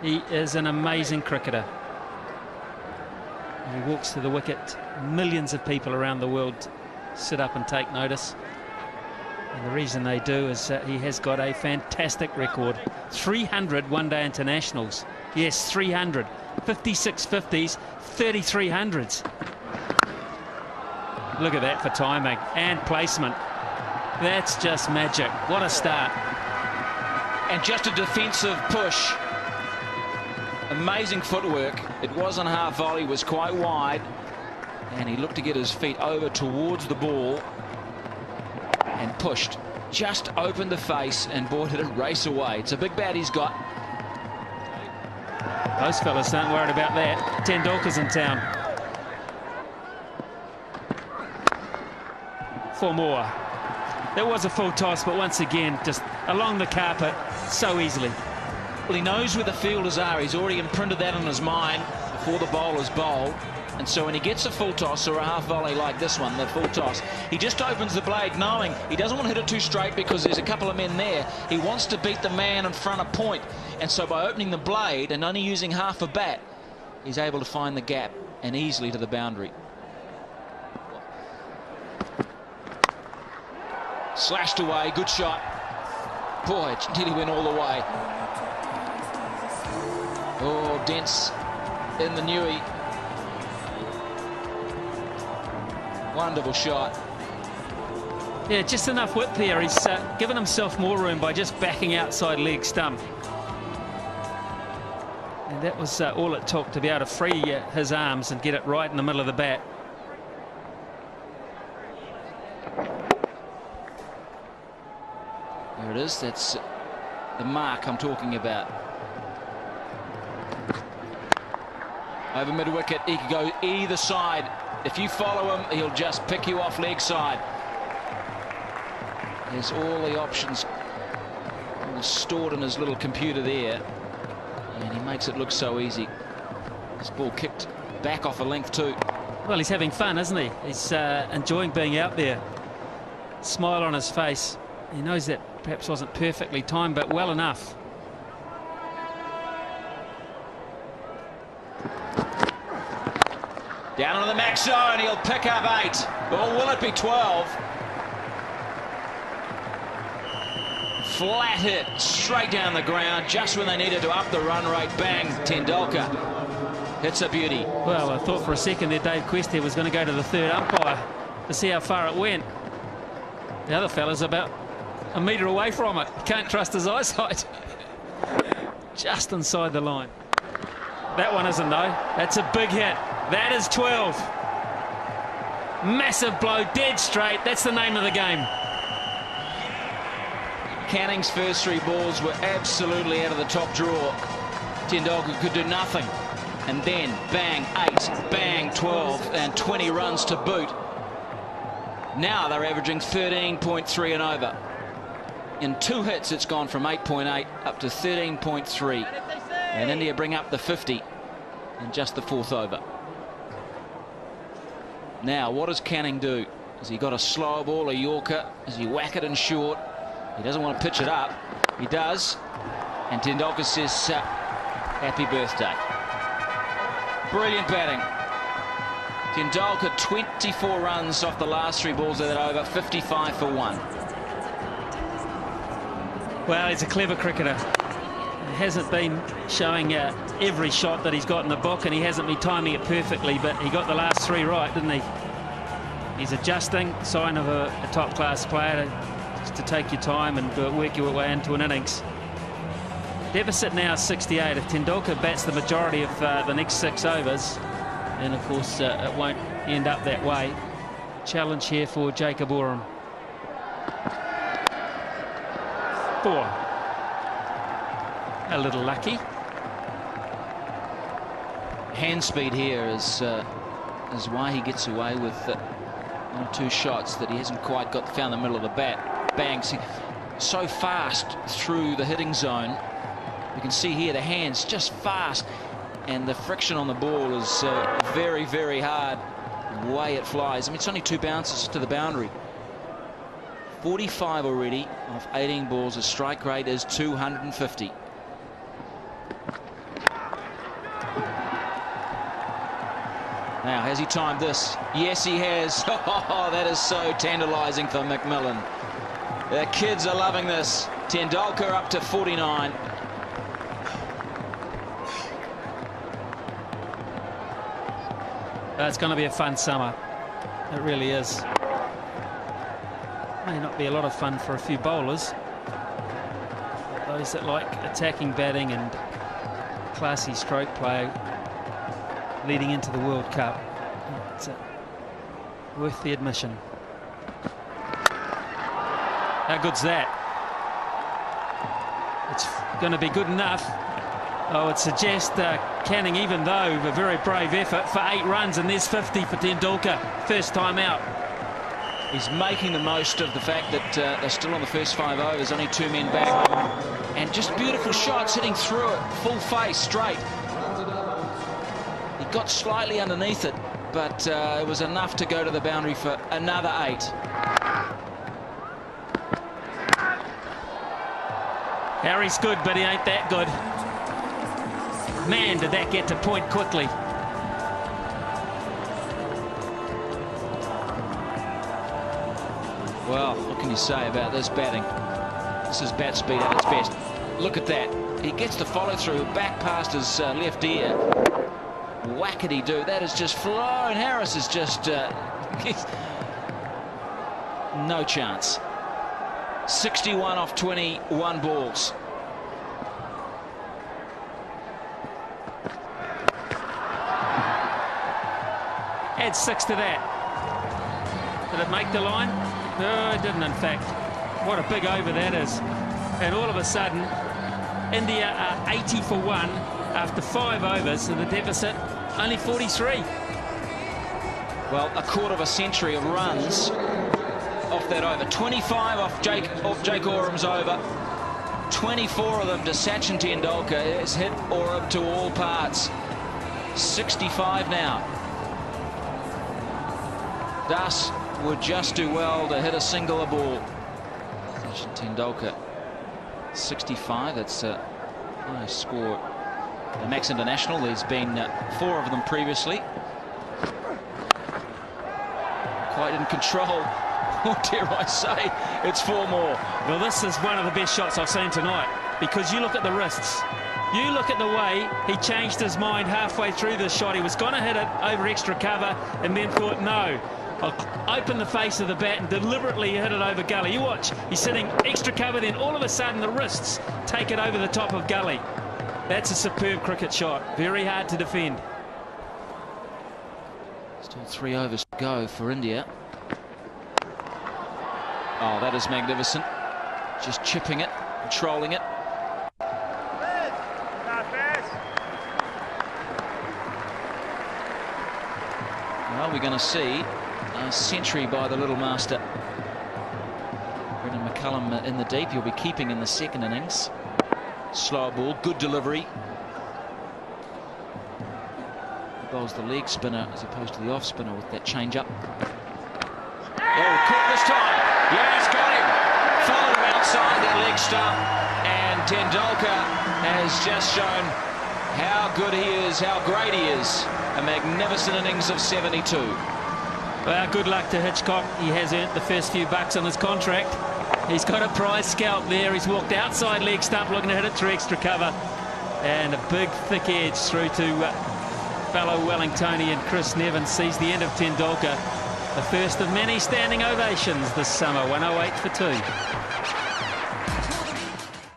He is an amazing cricketer. He walks to the wicket. Millions of people around the world sit up and take notice. And the reason they do is that he has got a fantastic record. 300 one-day internationals. Yes, 300. 56 50s, 33 hundreds. Look at that for timing and placement. That's just magic. What a start. And just a defensive push. Amazing footwork. It wasn't half volley, was quite wide. And he looked to get his feet over towards the ball and pushed. Just opened the face, and boy, did it race away. It's a big bat he's got. Those fellas aren't worried about that. Tendulkar's in town. 4 more. There was a full toss, but once again, just along the carpet so easily. Well, he knows where the fielders are. He's already imprinted that in his mind before the bowlers bowl. And so when he gets a full toss or a half volley like this one, the full toss, he just opens the blade knowing he doesn't want to hit it too straight because there's a couple of men there. He wants to beat the man in front of point. And so by opening the blade and only using half a bat, he's able to find the gap and easily to the boundary. Slashed away, good shot. Boy, it nearly went all the way. Oh, dents in the Newey. Wonderful shot. Yeah, just enough width there. He's given himself more room by just backing outside leg stump. And that was all it took to be able to free his arms and get it right in the middle of the bat. There it is. That's the mark I'm talking about. Over mid-wicket, he could go either side. If you follow him, he'll just pick you off leg side. There's all the options all stored in his little computer there. And he makes it look so easy. This ball kicked back off a length too. Well, he's having fun, isn't he? He's enjoying being out there. Smile on his face. He knows that perhaps wasn't perfectly timed, but well enough. Down on the max zone, he'll pick up 8. Or will it be 12? Flat hit, straight down the ground, just when they needed to up the run rate. Bang, Tendulkar hits a beauty. Well, I thought for a second there Dave Quest was going to go to the third umpire to see how far it went. The other fella's about a metre away from it. Can't trust his eyesight. Just inside the line. That one isn't, though. That's a big hit. That is 12. Massive blow, dead straight. That's the name of the game. Canning's first 3 balls were absolutely out of the top drawer. Tendulkar could do nothing. And then, bang, 8, bang, 12, and 20 runs to boot. Now they're averaging 13.3 and over. In 2 hits, it's gone from 8.8 up to 13.3. And India bring up the 50 in just the 4th over. Now, what does Canning do? Has he got a slower ball, a Yorker? Does he whack it in short? He doesn't want to pitch it up. He does. And Tendulkar says, happy birthday. Brilliant batting. Tendulkar 24 runs off the last 3 balls of that over, 55 for 1. Well, he's a clever cricketer. He hasn't been showing every shot that he's got in the book, and he hasn't been timing it perfectly, but he got the last 3 right, didn't he? He's adjusting, sign of a top-class player, just to take your time and work your way into an innings. Deficit now is 68. If Tendulkar bats the majority of the next 6 overs, then of course it won't end up that way. Challenge here for Jacob Oram. 4. A little lucky. Hand speed here is why he gets away with 2 shots that he hasn't quite found the middle of the bat. Bangs so fast through the hitting zone. You can see here the hands just fast, and the friction on the ball is very, very hard. The way it flies. I mean, it's only 2 bounces to the boundary. 45 already off 18 balls. His strike rate is 250. Now, has he timed this? Yes, he has. Oh, that is so tantalising for McMillan. The kids are loving this. Tendulkar up to 49. It's going to be a fun summer. It really is. May not be a lot of fun for a few bowlers. But those that like attacking batting and classy stroke play leading into the World Cup, it's worth the admission. How good's that? It's going to be good enough. Oh, it suggests Canning, even though a very brave effort, for 8 runs, and there's 50 for Tendulkar. First time out. He's making the most of the fact that they're still on the first 5 overs, only 2 men back. And just beautiful shots hitting through it, full face, straight. He got slightly underneath it, but it was enough to go to the boundary for another 8. Harry's good, but he ain't that good. Man, did that get to point quickly. Well, what can you say about this batting? This is bat speed at its best. Look at that. He gets the follow-through back past his left ear. Whackety-doo. That is just flown. Harris is just... no chance. 61 off 21 balls. Add 6 to that. Did it make the line? No, it didn't, in fact. What a big over that is. And all of a sudden, India are 80 for 1 after 5 overs, and the deficit only 43. Well, a quarter of a century of runs off that over. 25 off Jake Oram's over. 24 of them to Sachin Tendulkar. Has hit Oram to all parts. 65 now. Das would just do well to hit a single a ball. Sachin Tendulkar, 65. That's a nice score. The Max International, there's been 4 of them previously. Quite in control. Or dare I say, it's 4 more. Well, this is one of the best shots I've seen tonight, because you look at the wrists. You look at the way he changed his mind halfway through this shot. He was going to hit it over extra cover and then thought, no, I'll open the face of the bat and deliberately hit it over gully. You watch, he's sitting extra cover, then all of a sudden the wrists take it over the top of gully. That's a superb cricket shot. Very hard to defend. Still 3 overs to go for India. Oh, that is magnificent. Just chipping it, controlling it. Well, we're going to see a century by the little master. Brendan McCullum in the deep. He'll be keeping in the second innings. Slow ball, good delivery. He bowls the leg spinner as opposed to the off spinner with that change up. Oh, caught this time. Yes, got him. Followed him outside that leg stump. And Tendulkar has just shown how good he is, how great he is. A magnificent innings of 72. Well, good luck to Hitchcock. He has earned the first few bucks on his contract. He's got a prize scalp there. He's walked outside leg stump looking to hit it through extra cover. And a big thick edge through to fellow Wellingtonian Chris Nevin. Sees the end of Tendulkar. The first of many standing ovations this summer. 108 for 2.